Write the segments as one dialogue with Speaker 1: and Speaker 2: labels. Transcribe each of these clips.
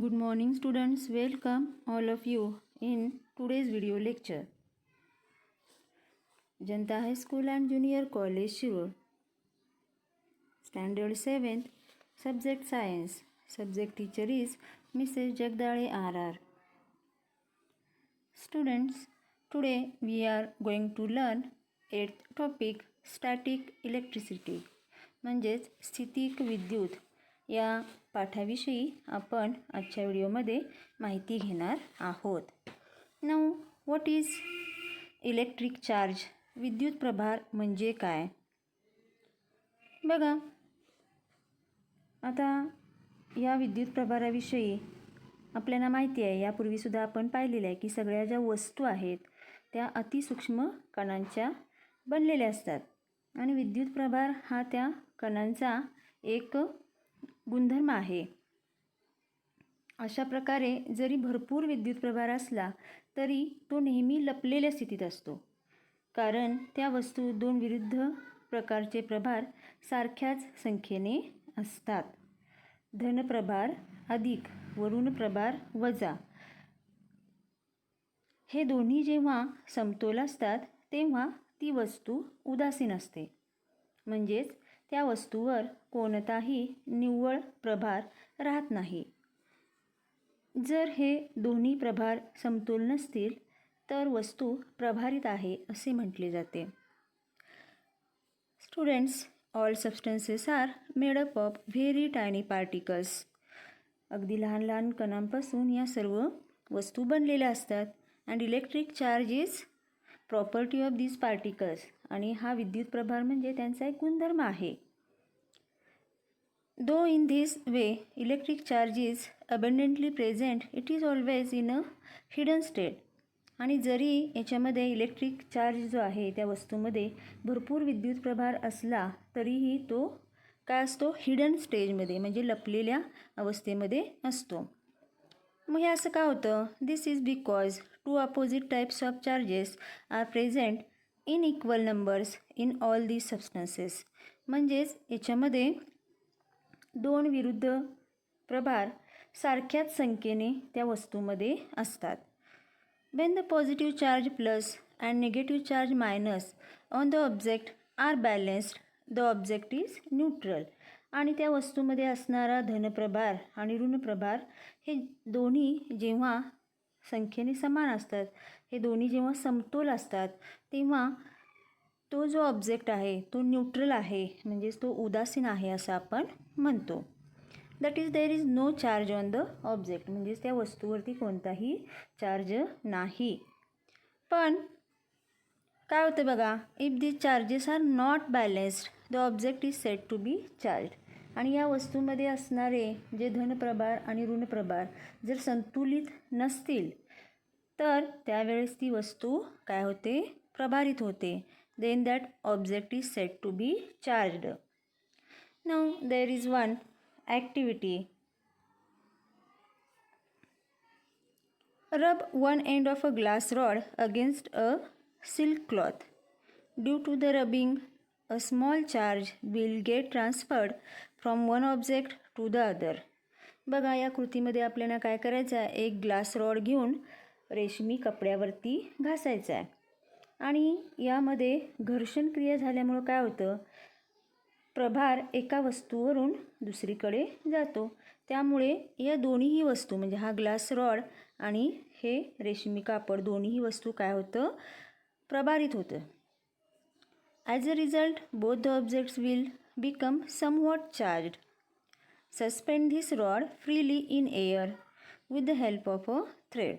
Speaker 1: Good morning students, welcome all of you in today's video lecture. Janta High School and Junior College Shirur. Standard 7th, Subject Science. Subject teacher is Mrs. Jagdale RR. Students, today we are going to learn 8th topic Static Electricity. म्हणजेच स्थितिक विद्युत या पाठाविषयी आपण आजच्या व्हिडिओमध्ये माहिती घेणार आहोत. Now what is electric charge? विद्युत प्रभार म्हणजे काय? बघा, आता या विद्युत प्रभाराविषयी आपल्याला माहिती आहे, यापूर्वीसुद्धा आपण पाहिलेलं आहे की सगळ्या ज्या वस्तू आहेत त्या अतिसूक्ष्म कणांच्या बनलेल्या असतात आणि विद्युत प्रभार हा त्या कणांचा एक गुणधर्म आहे. अशा प्रकारे जरी भरपूर विद्युत प्रभार असला तरी तो नेहमी लपलेल्या स्थितीत असतो, कारण त्या वस्तू दोन विरुद्ध प्रकारचे प्रभार सारख्याच संख्येने असतात. धनप्रभार अधिक व ऋण प्रभार वजा हे दोन्ही जेव्हा समतोल असतात तेव्हा ती वस्तू उदासीन असते, म्हणजेच त्या वस्तूवर कोणताही निव्वळ प्रभार राहत नाही. जर हे दोन्ही प्रभार समतोल नसतील तर वस्तू प्रभारित आहे असे म्हटले जाते. Students, all substances are made up of very tiny particles. अगदी लहान लहान कणांपासून या सर्व वस्तू बनलेल्या असतात. And electric charge is property of these particles. आणि हा विद्युत प्रभार म्हणजे त्यांचा एक गुणधर्म आहे. Though in this way electric charge is abundantly present, it is always in a hidden state. आणि जरी याच्यामध्ये इलेक्ट्रिक चार्ज जो आहे त्या वस्तूमध्ये भरपूर विद्युत प्रभार असला तरीही तो काय असतो? हिडन स्टेजमध्ये, म्हणजे लपलेल्या अवस्थेमध्ये असतो. मग हे असं का होतं? This is because two opposite types of charges are present in equal numbers in all these substances. म्हणजेच याच्यामध्ये दोन विरुद्ध प्रभार सारख्याच संख्येने त्या वस्तूमध्ये असतात. When the positive charge plus and negative charge minus on the object are balanced, the object is neutral. आणि त्या वस्तूमध्ये असणारा धनप्रभार आणि ऋणप्रभार हे दोन्ही जेव्हा संख्येने समान असतात, हे दोन्ही जेव्हा समतोल असतात तेव्हा तो जो ऑब्जेक्ट आहे तो न्यूट्रल आहे, म्हणजेच तो उदासीन आहे असं आपण म्हणतो. That is there is no charge on the object. म्हणजेच त्या वस्तूवरती कोणताही चार्ज नाही. पण काय होतं बघा, if these charges are not balanced the object is said to be charge. आणि या वस्तूमध्ये असणारे जे धनप्रभार आणि ऋणप्रभार जर संतुलित नसतील तर त्यावेळेस ती वस्तू काय होते? प्रभारित होते. Then that object is said to be charged. Now there is one activity. Rub one end of a glass rod against a silk cloth. Due to the rubbing, a small charge will get transferred from one object to the other. बघा, या कृतीमध्ये आपल्याला काय करायचं आहे? एक glass rod घेऊन रेशमी कपड्यावरती घासायचा आहे आणि यामध्ये घर्षण क्रिया झाल्यामुळं काय होतं? प्रभार एका वस्तूवरून दुसरीकडे जातो. त्यामुळे या दोन्हीही वस्तू, म्हणजे हा ग्लास रॉड आणि हे रेशमी कापड, दोन्हीही वस्तू काय होतं? प्रभारित होतं. As a result both the objects will become somewhat charged. Suspend this rod freely in air with the help of a thread.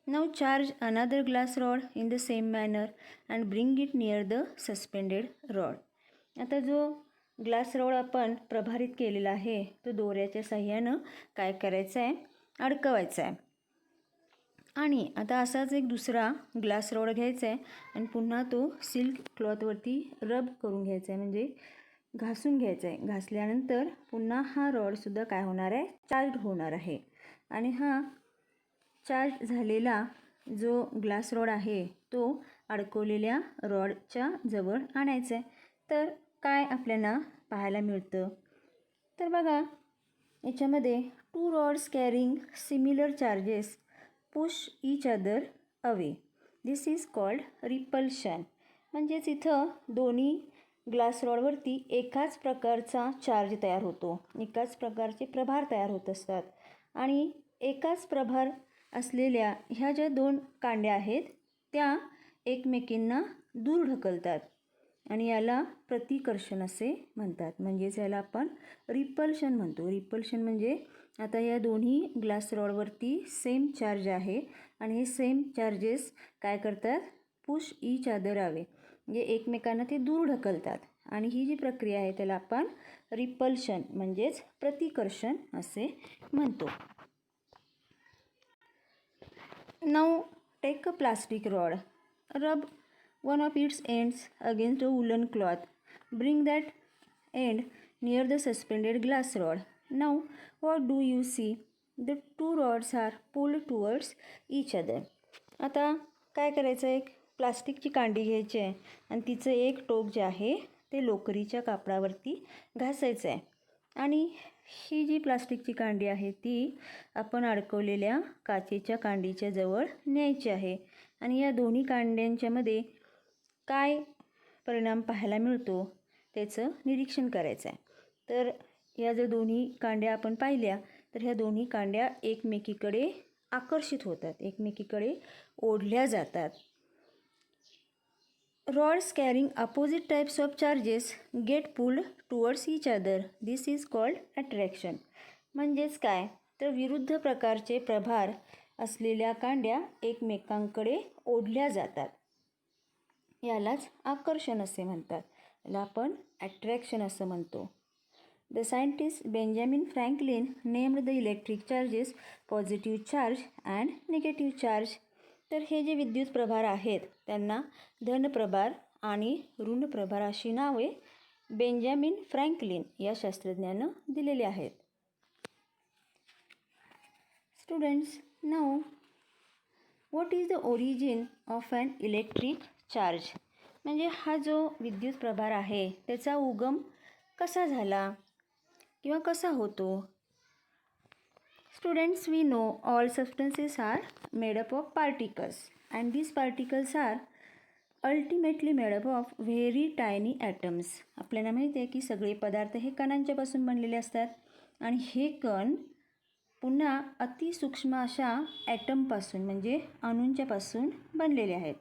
Speaker 1: Now charge another glass rod in the same manner and bring it near the suspended rod. आता जो glass rod आपण प्रभारित केलेला आहे तो दोऱ्याच्या साह्यानं काय करायचं आहे? अडकवायचा आहे. आणि आता असाच एक दुसरा ग्लास रॉड घ्यायचा आहे आणि पुन्हा तो सिल्क क्लॉथवरती रब करून घ्यायचा आहे, म्हणजे घासून घ्यायचा आहे. घासल्यानंतर पुन्हा हा रॉडसुद्धा काय होणार आहे? चार्ज होणार आहे. आणि हा चार्ज झालेला जो ग्लास रॉड आहे तो अडकवलेल्या रॉडच्या जवळ आणायचा आहे. तर काय आपल्याला पाहायला मिळतं? तर बघा, याच्यामध्ये two rods carrying similar charges push each other away. This is called repulsion. म्हणजेच इथं दोन्ही ग्लास रॉडवरती एकाच प्रकारचा चार्ज तयार होतो, एकाच प्रकारचे प्रभार तयार होत असतात आणि एकाच प्रभार असलेल्या ह्या ज्या दोन कांड्या आहेत त्या एकमेकींना दूर ढकलतात आणि याला प्रतिकर्षण असे म्हणतात. म्हणजेच याला आपण रिपल्शन म्हणतो. रिपल्शन म्हणजे आता या दोन्ही ग्लास रॉडवरती सेम चार्ज आहे आणि हे सेम चार्जेस काय करतात, पुश ईच अदर अवे, म्हणजे एकमेकांना ते दूर ढकलतात आणि ही जी प्रक्रिया आहे त्याला आपण रिपल्शन म्हणजेच प्रतिकर्षण असे म्हणतो. Now take a plastic rod, rub one of its ends against a woolen cloth. Bring that end near the suspended glass rod. Now, what do you see? The two rods are pulled towards each other. आता काय करायचं, एक प्लास्टिकची कांडी घ्यायची आहे आणि तिचं एक टोक जे आहे ते लोकरीच्या कापडावरती घासायचं आहे आणि ही जी प्लास्टिकची कांडी आहे ती आपण अडकवलेल्या काचेच्या कांडीच्या जवळ न्यायची आहे आणि या दोन्ही कांड्यांच्यामध्ये काय परिणाम पाहायला मिळतो त्याचं निरीक्षण करायचं आहे. तर या जर दोन्ही कांड्या आपण पाहिल्या तर ह्या दोन्ही कांड्या एकमेकीकडे आकर्षित होतात, एकमेकीकडे ओढल्या जातात. Rods carrying opposite types of charges get pulled towards each other. This is called attraction. म्हणजेच काय तर विरुद्ध प्रकारचे प्रभार असलेल्या कांड्या एकमेकांकडे ओढल्या जातात, यालाच आकर्षण असे म्हणतात. याला आपण अट्रॅक्शन असं म्हणतो. The scientist Benjamin Franklin named the electric charges positive charge and negative charge. तर हे जे विद्युत प्रभार आहेत त्यांना धनप्रभार आणि ऋणप्रभार अशी नावे बेंजामिन फ्रँकलिन या शास्त्रज्ञानं दिलेली आहेत. Students, now what is the origin of an electric charge. म्हणजे हा जो विद्युत प्रभार आहे त्याचा उगम कसा झाला किंवा कसा होतो. Students, we know all substances are made up of particles and these particles are ultimately made up of very tiny atoms. आपल्याला माहिती आहे की सगळे पदार्थ हे कणांच्यापासून बनलेले असतात आणि हे कण पुन्हा अतिसूक्ष्म अशा ॲटमपासून म्हणजे अणूंच्यापासून बनलेले आहेत.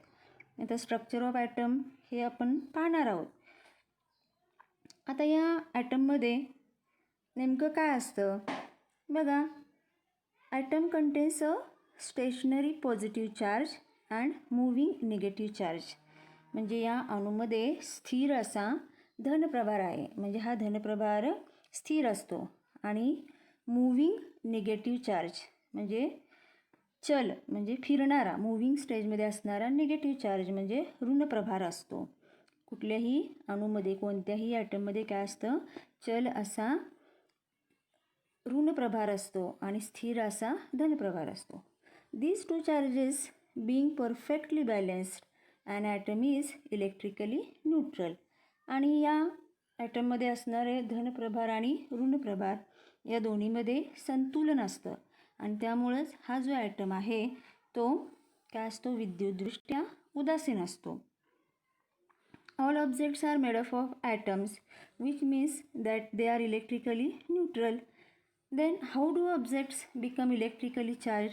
Speaker 1: आता स्ट्रक्चर ऑफ ॲटम हे आपण पाहणार आहोत. आता या ॲटममध्ये नेमकं काय असतं बघा. Atom contains a stationary positive charge and moving negative charge. म्हणजे या अणूमध्ये स्थिर असा धनप्रभार आहे, म्हणजे हा धनप्रभार स्थिर असतो आणि मूव्हिंग निगेटिव्ह चार्ज म्हणजे चल म्हणजे फिरणारा मूव्हिंग स्टेजमध्ये असणारा निगेटिव्ह चार्ज म्हणजे ऋणप्रभार असतो. कुठल्याही अणूमध्ये कोणत्याही ॲटममध्ये काय असतं, चल असा ऋणप्रभार असतो आणि स्थिर असा धनप्रभार असतो. These two charges being perfectly balanced and atom is electrically neutral. आणि या ॲटममध्ये असणारे धनप्रभार आणि ऋणप्रभार या दोन्हीमध्ये संतुलन असतं आणि त्यामुळंच हा जो ॲटम आहे तो काय असतो, विद्युतदृष्ट्या उदासीन असतो. All objects are made up of atoms which means that they are electrically neutral. Then how do objects become electrically charge.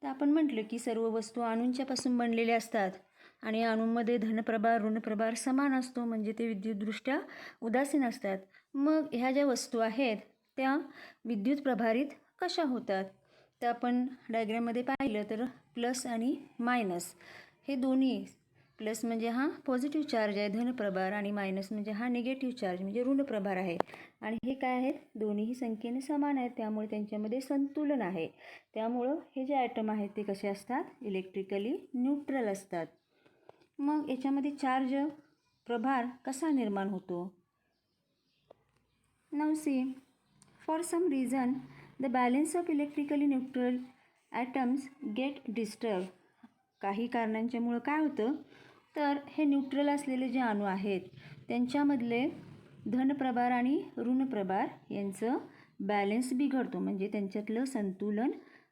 Speaker 1: तर आपण म्हटलं की सर्व वस्तू अणूंच्यापासून बनलेल्या असतात आणि अणूंमध्ये धनप्रभार ऋणप्रभार समान असतो म्हणजे ते विद्युतदृष्ट्या उदासीन असतात. मग ह्या ज्या वस्तू आहेत त्या विद्युत प्रभारित कशा होतात. तर आपण डायग्राममध्ये पाहिलं तर प्लस आणि मायनस हे दोन्ही, प्लस म्हणजे हा पॉझिटिव्ह चार्ज आहे धनप्रभार आणि मायनस म्हणजे हा निगेटिव्ह चार्ज म्हणजे ऋणप्रभार आहे आणि हे काय आहेत, दोन्हीही संख्येने समान आहेत त्यामुळे त्यांच्यामध्ये संतुलन आहे. त्यामुळं हे जे ॲटम आहेत ते कसे असतात, इलेक्ट्रिकली न्यूट्रल असतात. मग याच्यामध्ये चार्ज प्रभार कसा निर्माण होतो. Now see, for some reason the balance of electrically neutral atoms get disturb. काही कारणांच्यामुळं काय होतं तर हे न्यूट्रल असलेले जे अणू आहेत त्यांच्यामधले धनप्रभार आणि ऋणप्रभार यांचं बॅलन्स बिघडतो, म्हणजे त्यांच्यातलं संतुलन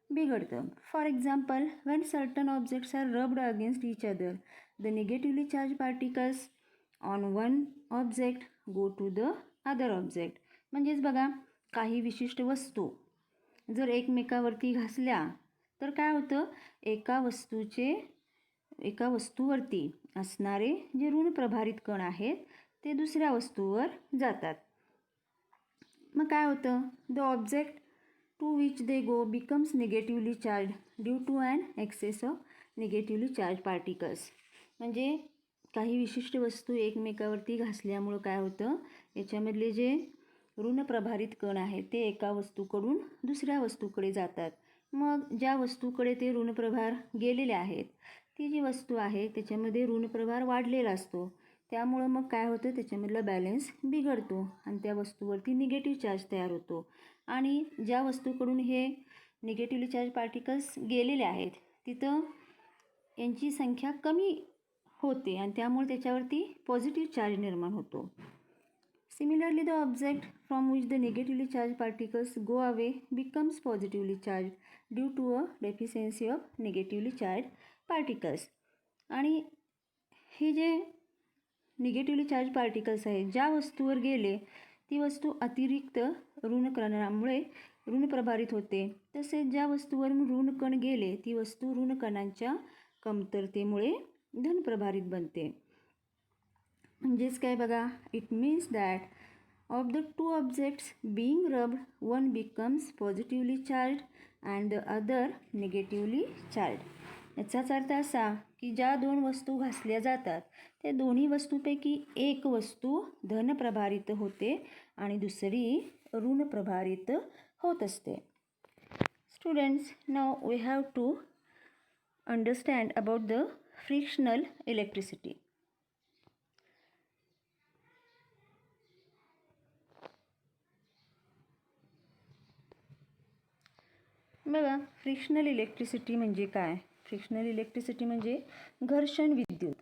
Speaker 1: बिघडतं. For example, when certain objects are rubbed against each other, the negatively charge particles on one object go to the other object. म्हणजेच बघा, काही विशिष्ट वस्तू जर एकमेकावरती घासल्या तर काय होतं, एका वस्तूवरती असणारे जे ऋण प्रभारित कण आहेत ते दुसऱ्या वस्तूवर जातात. मग काय होतं, the object to which they go becomes negatively charge due to an excess of negatively charge particles. म्हणजे काही विशिष्ट वस्तू एकमेकावरती घासल्यामुळं काय होतं, याच्यामधले जे ऋण प्रभारित कण आहेत ते एका वस्तूकडून दुसऱ्या वस्तूकडे जातात. मग ज्या वस्तूकडे ते ऋणप्रभार गेलेले आहेत ती जी वस्तू आहे त्याच्यामध्ये ऋणप्रभार वाढलेला असतो. त्यामुळं मग काय होतं, त्याच्यामधला बॅलन्स बिघडतो आणि त्या वस्तूवरती निगेटिव्ह चार्ज तयार होतो. आणि ज्या वस्तूकडून हे निगेटिव्हली चार्ज पार्टिकल्स गेलेले आहेत तिथं यांची संख्या कमी होते आणि त्यामुळे त्याच्यावरती पॉझिटिव्ह चार्ज निर्माण होतो. Similarly, the object from which the negatively charged particles go away becomes positively charged due to a deficiency of negatively charged particles. आणि हे जे निगेटिव्हली चार्ज पार्टिकल्स आहेत, ज्या वस्तूवर गेले ती वस्तू अतिरिक्त ऋणकणामुळे ऋणप्रभारित होते. तसेच ज्या वस्तूवरून ऋणकण गेले ती वस्तू ऋणकणांच्या कमतरतेमुळे धनप्रभारित बनते. म्हणजेच काय बघा, it means that of the two objects being rubbed one becomes positively charge and the other negatively charge. याचाच अर्थ असा की ज्या दोन वस्तू घासल्या जातात त्या दोन्ही वस्तूपैकी एक वस्तू धनप्रभारित होते आणि दुसरी ऋणप्रभारित होत असते. Students, now we have to understand about the frictional electricity. बघा, फ्रिक्शनल इलेक्ट्रिसिटी म्हणजे काय. फ्रिक्शनल इलेक्ट्रिसिटी म्हणजे घर्षण विद्युत.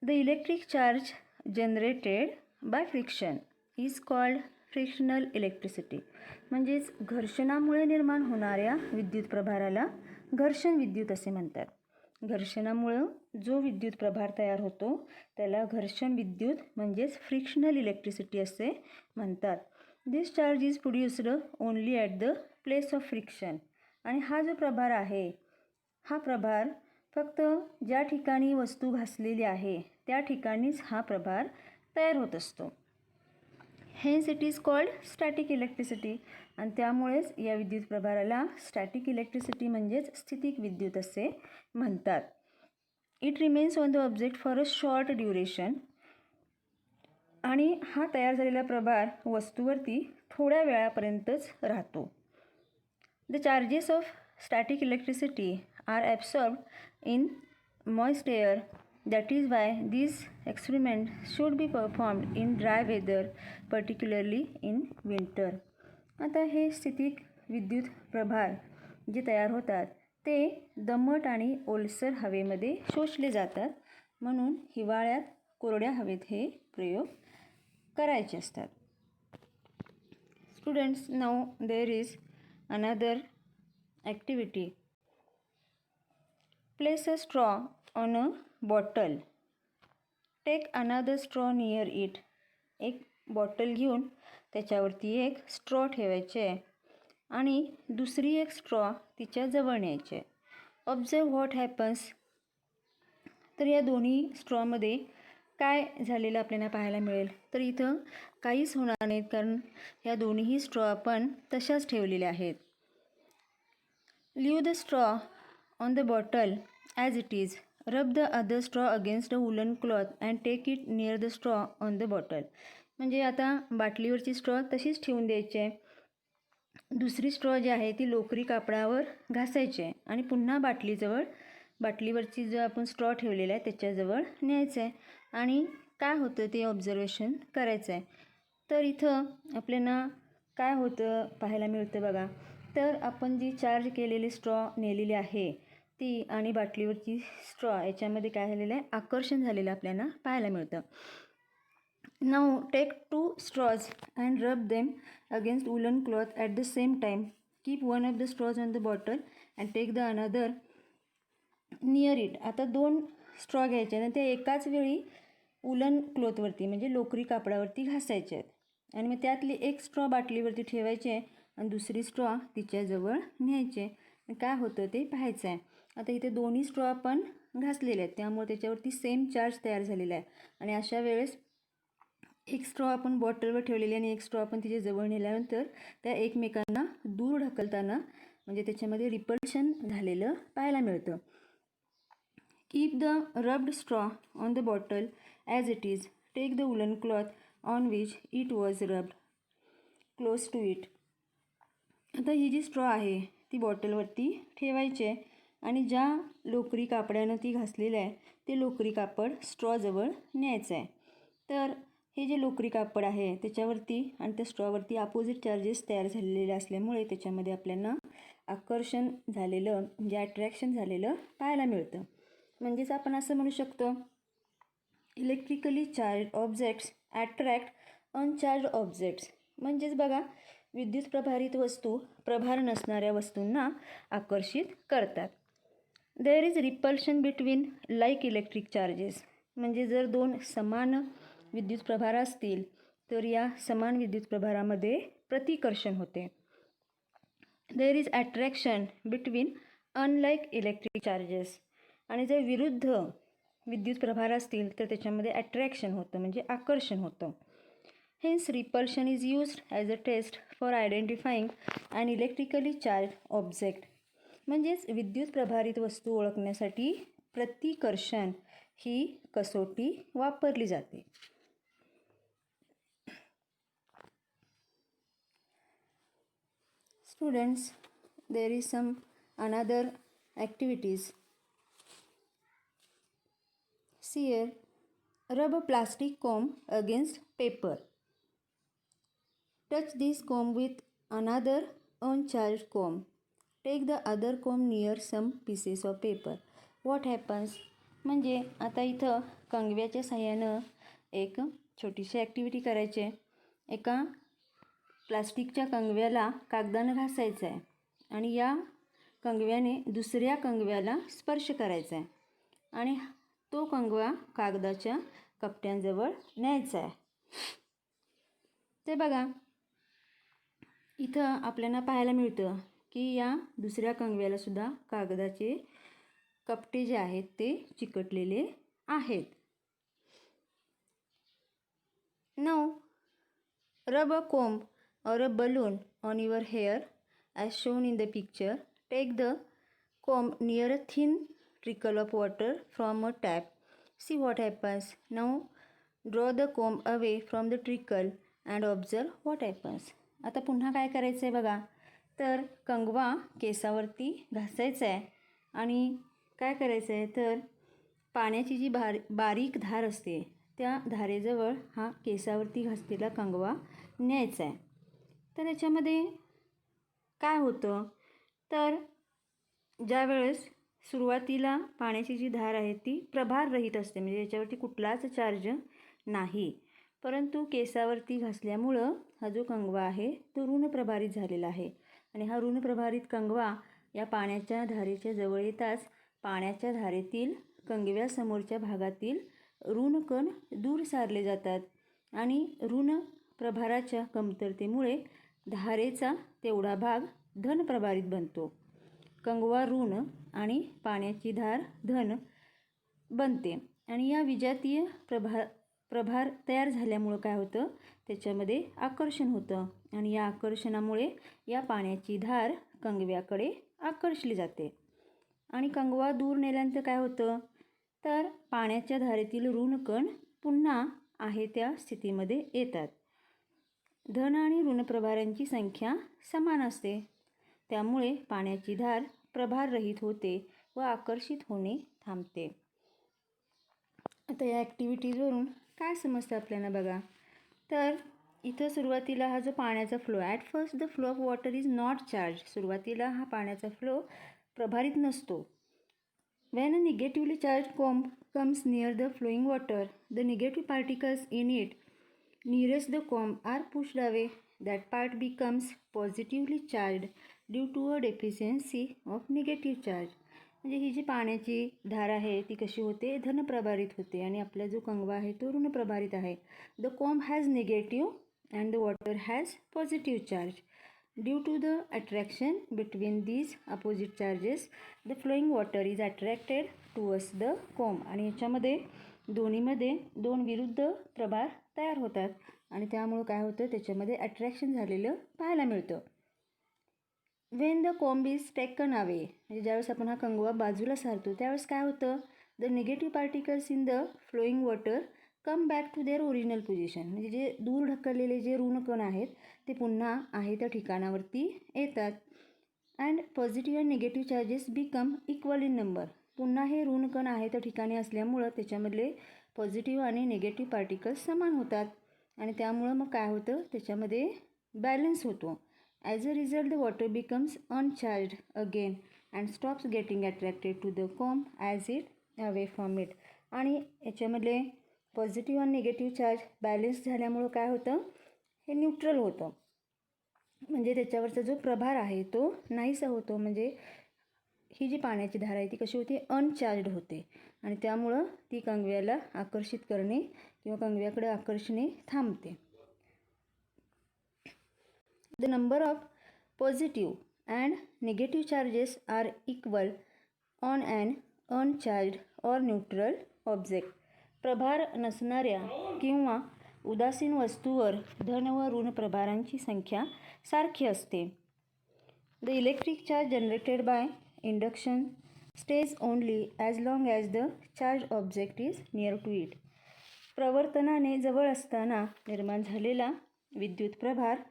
Speaker 1: The electric charge generated by friction is called frictional electricity. म्हणजेच घर्षणामुळे निर्माण होणाऱ्या विद्युत प्रभाराला घर्षण विद्युत असे म्हणतात. घर्षणामुळं जो विद्युत प्रभार तयार होतो त्याला घर्षण विद्युत म्हणजेच फ्रिक्शनल इलेक्ट्रिसिटी असे म्हणतात. This charge is produced only at the place of friction. आणि हा जो प्रभार आहे हा प्रभार फक्त ज्या ठिकाणी वस्तू घासलेली आहे त्या ठिकाणीच हा प्रभार तयार होत असतो. Hence it is called static electricity. आणि त्यामुळेच या विद्युत प्रभाराला स्टॅटिक इलेक्ट्रिसिटी म्हणजेच स्थितिक विद्युत असे म्हणतात. It remains on the object for a short duration. आणि हा तयार झालेला प्रभार वस्तूवरती थोड्या वेळापर्यंतच राहतो. The charges of static electricity are absorbed in moist air. That is why this experiment should be performed in dry weather, particularly in winter. आता हे स्थितिक विद्युत प्रभार जे तयार होतात ते दमट आणि ओलसर हवेमध्ये शोषले जातात. म्हणून हिवाळ्यात कोरड्या हवेत हे प्रयोग करायचे असतात. Students, now there is another activity. Place a straw on a bottle. Take another straw near it. एक बॉटल घेऊन त्याच्यावरती एक स्ट्रॉ ठेवायचे आणि दुसरी एक स्ट्रॉ तिच्या जवळ न्यायचे. Observe what happens. तर या दोन्ही स्ट्रॉमध्ये काय झालेलं आपल्याला पाहायला मिळेल. तर इथं काहीच होणार नाहीत, कारण ह्या दोन्हीही स्ट्रॉ आपण तशाच ठेवलेल्या आहेत. Leave the straw on the bottle as it is. Rub the other straw against a woollen cloth and take it near the straw on the bottle. म्हणजे आता बाटलीवरची स्ट्रॉ तशीच ठेवून द्यायची आहे. दुसरी स्ट्रॉ जी आहे ती लोकरी कापडावर घासायची आहे आणि पुन्हा बाटलीवरची जो आपण स्ट्रॉ ठेवलेला आहे त्याच्याजवळ न्यायचं आहे आणि काय होतं ते ऑब्झर्वेशन करायचं आहे. तर इथं आपल्याला काय होतं पाहायला मिळतं बघा. तर आपण जी चार्ज केलेली स्ट्रॉ नेलेली आहे ती आणि बाटलीवरची स्ट्रॉ याच्यामध्ये काय झालेलं आहे, आकर्षण झालेलं आपल्याला पाहायला मिळतं. Now take 2 straws and rub them against woolen cloth at the same time. Keep one of the straws on the bottle and take the another near it. आता 2 स्ट्रॉ घ्यायचे आणि ते एकाच वेळी वुलन क्लोथवरती म्हणजे लोकरी कापडावरती घासायचे आहेत आणि मग त्यातली एक स्ट्रॉ बाटलीवरती ठेवायचे आणि दुसरी स्ट्रॉ तिच्याजवळ न्यायचे. काय होतं ते पाहायचं आहे. आता इथे दोन्ही स्ट्रॉ आपण घासलेले आहेत त्यामुळे त्याच्यावरती सेम चार्ज तयार झालेला आहे आणि अशा वेळेस एक स्ट्रॉ आपण बॉटलवर ठेवलेली आणि एक स्ट्रॉ आपण तिच्या जवळ नेल्यानंतर त्या एकमेकांना दूर ढकलताना म्हणजे त्याच्यामध्ये रिपल्शन झालेलं पाहायला मिळतं. Keep the rubbed straw on the bottle as it is. Take the woolen cloth on which it was rubbed close to it. आता ही जी स्ट्रॉ आहे ती बॉटलवरती ठेवायची आणि ज्या लोकरी कापडानं ती घासलेलं आहे ते लोकरी कापड स्ट्रॉजवळ न्यायचं आहे. तर हे जे लोकरी कापड आहे त्याच्यावरती आणि त्या स्ट्रॉवरती अपोजिट चार्जेस तयार झालेले असल्यामुळे त्याच्यामध्ये आपल्याला आकर्षण झालेलं म्हणजे अट्रॅक्शन झालेलं पाहायला मिळतं. म्हणजेच आपण असं म्हणू शकतो electrically charge objects attract अनचार्ज objects. म्हणजेच बघा विद्युत प्रभारित वस्तू प्रभार नसणाऱ्या वस्तूंना आकर्षित करतात. There is repulsion between like electric charges. म्हणजे जर 2 समान विद्युत प्रभार असतील तर या समान विद्युत प्रभारामध्ये प्रतिकर्षण होते. There is attraction between unlike electric charges. आणि जर विरुद्ध विद्युत प्रभार असतील तर त्याच्यामध्ये अट्रॅक्शन होतं म्हणजे आकर्षण होतं. Hence repulsion is used as a test for identifying an electrically charge object. म्हणजेच विद्युत प्रभारित वस्तू ओळखण्यासाठी प्रतिकर्षण ही कसोटी वापरली जाते. Students, there is some another activities. See here, rub a plastic comb against paper. Touch this comb with another uncharged comb. Take the other comb near some pieces of paper. What happens? म्हणजे आता इथं कंगव्याच्या साह्यानं एक छोटीशी activity करायची आहे. एका प्लास्टिकच्या कंगव्याला कागदानं घासायचं आहे आणि या कंगव्याने दुसऱ्या कंगव्याला स्पर्श करायचा आहे आणि तो कंगवा कागदाच्या कपट्यांजवळ न्यायचा आहे. ते बघा इथं आपल्याला पाहायला मिळतं की या दुसऱ्या कंगव्याला सुद्धा कागदाचे कपटे जे आहेत ते चिकटलेले आहेत. नाउ रब a comb or a balloon on your hair as shown in the picture. Take the comb near a thin trickle of water from a tap. See what happens. Now draw the comb away from the trickle and observe what happens. आता पुन्हा काय करायचं आहे बघा. तर कंगवा केसावरती घासायचा आहे आणि काय करायचं आहे तर पाण्याची जी बारीक धार असते त्या धारेजवळ हा केसावरती घासलेला कंगवा न्यायचा आहे. तर याच्यामध्ये काय होतं तर ज्यावेळेस सुरुवातीला पाण्याची जी धार आहे ती प्रभाररहित असते म्हणजे याच्यावरती कुठलाच चार्ज नाही. परंतु केसावरती घासल्यामुळं हा जो कंगवा आहे तो ऋण प्रभारित झालेला आहे आणि हा ऋण प्रभारित कंगवा या पाण्याच्या धारेच्या जवळ येताच पाण्याच्या धारेतील कंगव्यासमोरच्या भागातील ऋणकण दूर सारले जातात आणि ऋण प्रभाराच्या कमतरतेमुळे धारेचा तेवढा भाग धन प्रभारित बनतो. कंगवा ऋण आणि पाण्याची धार धन बनते आणि या विजातीय प्रभार तयार झाल्यामुळं काय होतं त्याच्यामध्ये आकर्षण होतं आणि या आकर्षणामुळे या पाण्याची धार कंगव्याकडे आकर्षली जाते आणि कंगवा दूर नेल्यानंतर काय होतं तर पाण्याच्या धारेतील ऋणकण पुन्हा आहे त्या स्थितीमध्ये येतात. धन आणि ऋण प्रभारांची संख्या समान असते त्यामुळे पाण्याची धार प्रभाररहित होते व आकर्षित होणे थांबते. आता या ॲक्टिव्हिटीजवरून काय समजतं आपल्याला बघा. तर इथं सुरुवातीला हा जो पाण्याचा flow at first the flow of water is not charge. सुरुवातीला हा पाण्याचा फ्लो प्रभारित नसतो. When a negatively charge comb comes near the flowing water the negative particles in it nearest the comb are pushed away, that part becomes positively charged due to a deficiency of negative charge. म्हणजे ही जी पाण्याची धार आहे ती कशी होते, धनप्रभारित होते आणि आपला जो कंगवा आहे तो ऋणप्रभारित आहे. The comb has negative and the water has positive charge. Due to the attraction between these opposite charges the flowing water is attracted towards the comb. आणि याच्यामध्ये दोन्हीमध्ये दोन विरुद्ध प्रभार तयार होतात आणि त्यामुळं काय होतं, त्याच्यामध्ये अट्रॅक्शन झालेलं पाहायला मिळतं. Wien the comb is taken away, म्हणजे ज्यावेळेस आपण हा कंगवा बाजूला सारतो त्यावेळेस काय होतं, the negative particles in the flowing water come back to their original position. म्हणजे जे दूर ढकललेले जे ऋणकण आहेत ते पुन्हा आहे त्या ठिकाणावरती येतात. And positive and negative charges become equal in number. पुन्हा हे ऋणकण आहे त्या ठिकाणी असल्यामुळं त्याच्यामधले पॉझिटिव्ह आणि निगेटिव्ह पार्टिकल्स समान होतात आणि त्यामुळं मग काय होतं, त्याच्यामध्ये बॅलन्स होतो. As a result the water becomes uncharged again and stops getting attracted to the comb as it away from it. आणि याच्यामधले पॉझिटिव्ह आणि निगेटिव्ह चार्ज बॅलन्स झाल्यामुळं काय होतं, हे न्यूट्रल होतं. म्हणजे त्याच्यावरचा जो प्रभार आहे तो नाहीसा होतो. म्हणजे ही जी पाण्याची धार आहे ती कशी होते, अनचार्ज्ड होते आणि त्यामुळं ती कंगव्याला आकर्षित करणे किंवा कंगव्याकडे आकर्षणे थांबते. The number of positive and negative charges are equal on an uncharged or neutral object. प्रभार नसणाऱ्या किंवा उदासीन वस्तूवर धन व ऋण प्रभारांची संख्या सारखी असते. The electric charge generated by induction stays only as long as the charged object is near to it. प्रवर्तनाने जवळ असताना निर्माण झालेला विद्युत प्रभार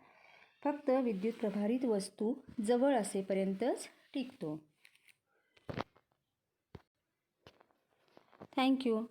Speaker 1: फक्त विद्युत प्रभारित वस्तू जवळ असेपर्यंतच टिकतो. थँक्यू.